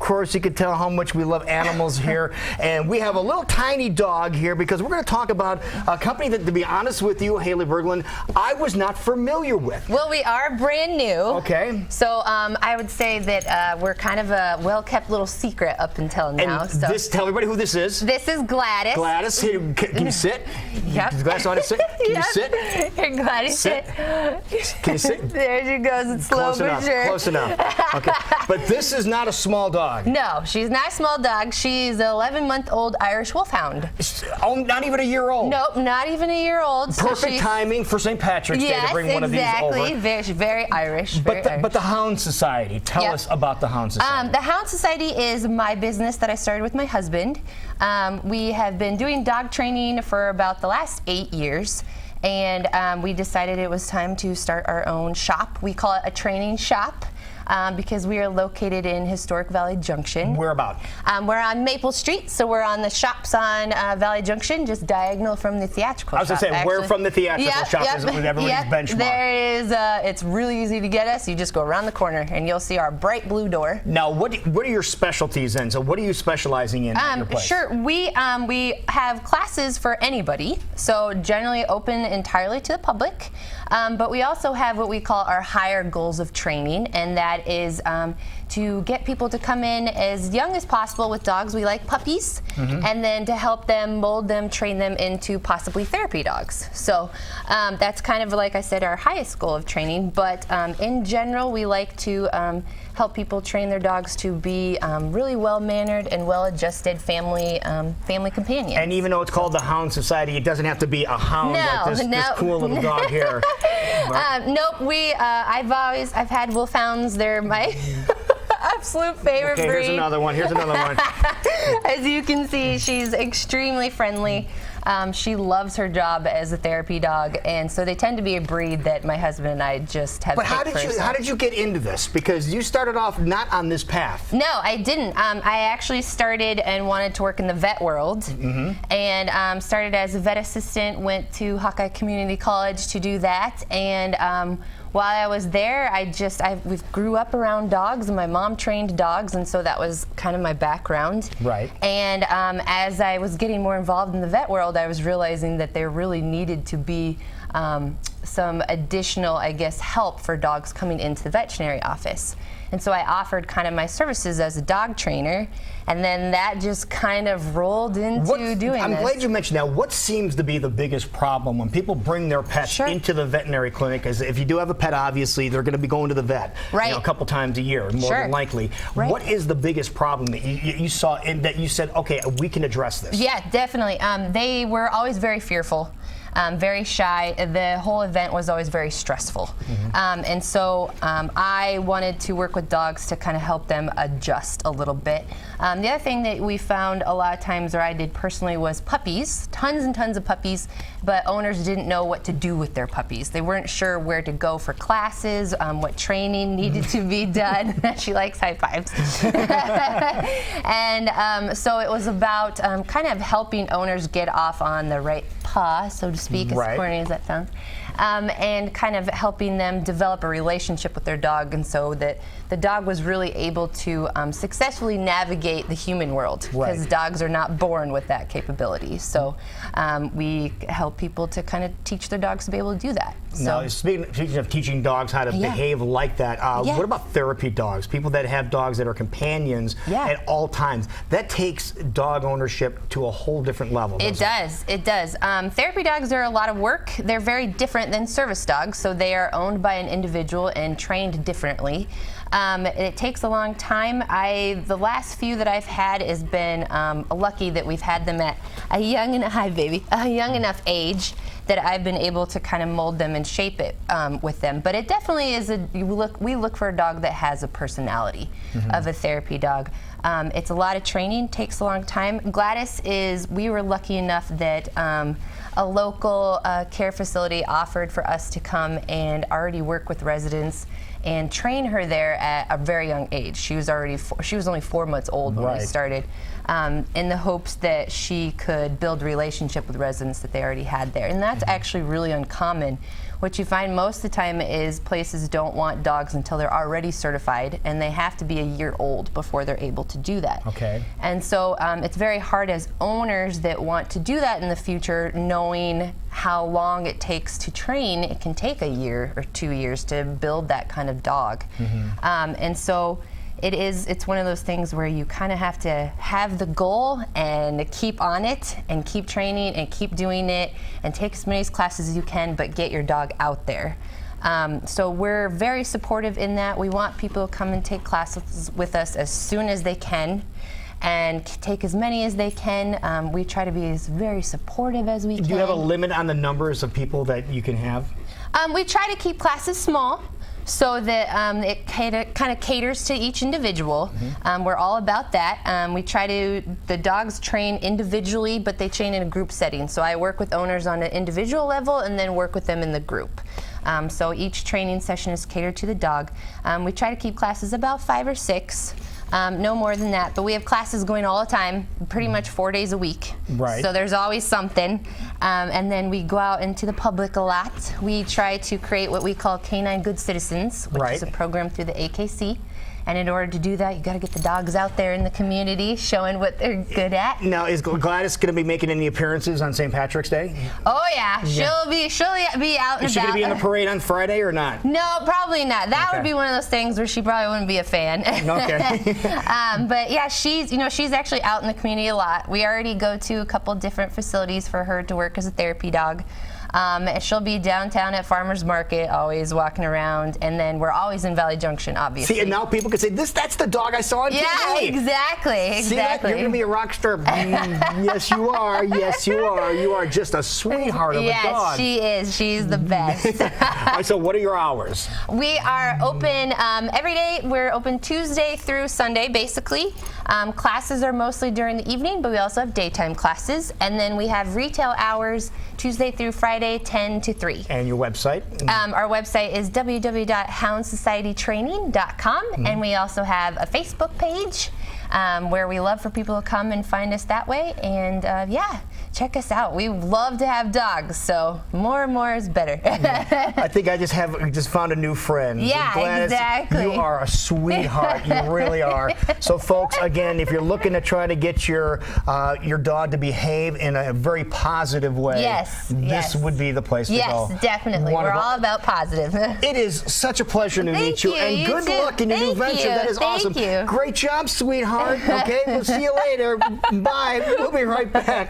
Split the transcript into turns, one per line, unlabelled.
course, you can tell how much we love animals here. And we have a little tiny dog here because we're going to talk about a company that, to be honest with you, Haley Berglund, I was not familiar with.
Well, we are brand new.
Okay.
So I would say that we're kind of a well-kept little secret up until now.
And tell everybody who this is.
This is Gladys.
Gladys, can you sit?
Yep.
Does Gladys know how to sit? Can
Yep.
you sit?
Here, Gladys, sit.
Can you sit?
There she goes. It's slow
Close
but
enough.
sure.
Close enough. Okay. But this is not a small dog.
No, she's not a small dog. She's an 11-month-old Irish Wolfhound.
Oh, not even a year old.
Nope, not even a year old.
Perfect timing for St. Patrick's Day to bring one of these over.
Yes, exactly. Very Irish.
But the Hound Society. Tell us about the Hound Society.
The Hound Society is my business that I started with my husband. We have been doing dog training for about the last 8 years. And we decided it was time to start our own shop. We call it a training shop because we are located in Historic Valley Junction.
Where about?
We're on Maple Street, so we're on the shops on Valley Junction, just diagonal from the theatrical shop.
I was going to say, where from the theatrical shop is it with everybody's benchmark?
There it is. It's really easy to get us. You just go around the corner, and you'll see our bright blue door.
Now, what are your specialties then? So what are you specializing in your place?
Sure. We have classes for anybody, so generally open entirely to the public. But we also have what we call our higher goals of training, and that is to get people to come in as young as possible with dogs. We like puppies, and then to help them, mold them, train them into possibly therapy dogs. So that's kind of, like I said, our highest goal of training. But in general, we like to help people train their dogs to be really well-mannered and well-adjusted family companions.
And even though it's called the Hound Society, it doesn't have to be a hound like this cool little dog here.
Nope. I've had Wolfhounds. They're my absolute favorite breed.
Here's another one. Here's another one.
As you can see, she's extremely friendly. She loves her job as a therapy dog, and so they tend to be a breed that my husband and I just have.
But how did you get into this? Because you started off not on this path.
No, I didn't. I actually started and wanted to work in the vet world, and started as a vet assistant. Went to Hawkeye Community College to do that, and while I was there, we grew up around dogs, and my mom trained dogs, and so that was kind of my background.
Right.
And as I was getting more involved in the vet world, I was realizing that there really needed to be some additional, I guess, help for dogs coming into the veterinary office. And so I offered kind of my services as a dog trainer, and then that just kind of rolled into doing this.
I'm glad you mentioned that. What seems to be the biggest problem when people bring their pets into the veterinary clinic? Is if you do have a pet, obviously, they're going to be going to the vet a couple times a year, more than likely. Right. What is the biggest problem that you saw in that you said, okay, we can address this?
Yeah, definitely. They were always very fearful. Very shy. The whole event was always very stressful. And so I wanted to work with dogs to kind of help them adjust a little bit. The other thing that we found a lot of times, or I did personally, was puppies. Tons and tons of puppies, but owners didn't know what to do with their puppies. They weren't sure where to go for classes, what training needed to be done. She likes high fives. And so it was about kind of helping owners get off on the right paw, so to speak, as corny as that sounds, and kind of helping them develop a relationship with their dog, and so that the dog was really able to successfully navigate the human world, because dogs are not born with that capability. So we help people to kind of teach their dogs to be able to do that.
Now, speaking of teaching dogs how to behave like that, what about therapy dogs? People that have dogs that are companions at all times. That takes dog ownership to a whole different level.
It does. It does. Therapy dogs are a lot of work. They're very different than service dogs, so they are owned by an individual and trained differently. It takes a long time. The last few that I've had has been lucky that we've had them at a young enough age that I've been able to kind of mold them and shape it with them. But it definitely is we look for a dog that has a personality of a therapy dog. It's a lot of training, takes a long time. Gladys we were lucky enough that a local care facility offered for us to come and already work with residents and train her there at a very young age. She was only 4 months old when we started, in the hopes that she could build a relationship with residents that they already had there. And that's actually really uncommon. What you find most of the time is places don't want dogs until they're already certified, and they have to be a year old before they're able to do that.
Okay.
And so it's very hard as owners that want to do that in the future, knowing how long it takes to train. It can take a year or 2 years to build that kind of dog. And so it's one of those things where you kind of have to have the goal and keep on it and keep training and keep doing it and take as many classes as you can, but get your dog out there. So we're very supportive in that. We want people to come and take classes with us as soon as they can and take as many as they can. We try to be as very supportive as we can.
Do you have a limit on the numbers of people that you can have?
We try to keep classes small, so that it kind of caters to each individual. We're all about that. The dogs train individually, but they train in a group setting. So I work with owners on an individual level and then work with them in the group. So each training session is catered to the dog. We try to keep classes about 5 or 6. No more than that, but we have classes going all the time, pretty much 4 days a week.
Right.
So there's always something. And then we go out into the public a lot. We try to create what we call Canine Good Citizens, which is a program through the AKC. And in order to do that, you got to get the dogs out there in the community, showing what they're good at.
Now, is Gladys going to be making any appearances on St. Patrick's Day?
Oh yeah, she'll be out and about.
Is she going to be in the parade on Friday or not?
No, probably not. That would be one of those things where she probably wouldn't be a fan.
Okay.
But yeah, she's actually out in the community a lot. We already go to a couple different facilities for her to work as a therapy dog. She'll be downtown at Farmers Market, always walking around, and then we're always in Valley Junction, obviously.
See, and now people can say, that's the dog I saw on TV.
Yeah, exactly.
See that? You're going to be a rock star. Yes, you are. Yes, you are. You are just a sweetheart of a dog.
Yes, she is. She's the best.
All right, so what are your hours?
We are open every day. We're open Tuesday through Sunday, basically. Classes are mostly during the evening, but we also have daytime classes. And then we have retail hours Tuesday through Friday, 10 to 3.
And your website?
Our website is www.houndsocietytraining.com. And we also have a Facebook page where we love for people to come and find us that way. And yeah, check us out. We love to have dogs, so more and more is better.
I think I just found a new friend.
Yeah,
Gladys,
exactly.
You are a sweetheart. You really are. So, folks, again, if you're looking to try to get your dog to behave in a very positive way, this would be the place to go.
Yes, definitely.
Wonderful.
We're all about positive.
It is such a pleasure to meet you, and good luck in your new venture. That is awesome.
Thank you.
Great job, sweetheart. Okay, we'll see you later. Bye. We'll be right back.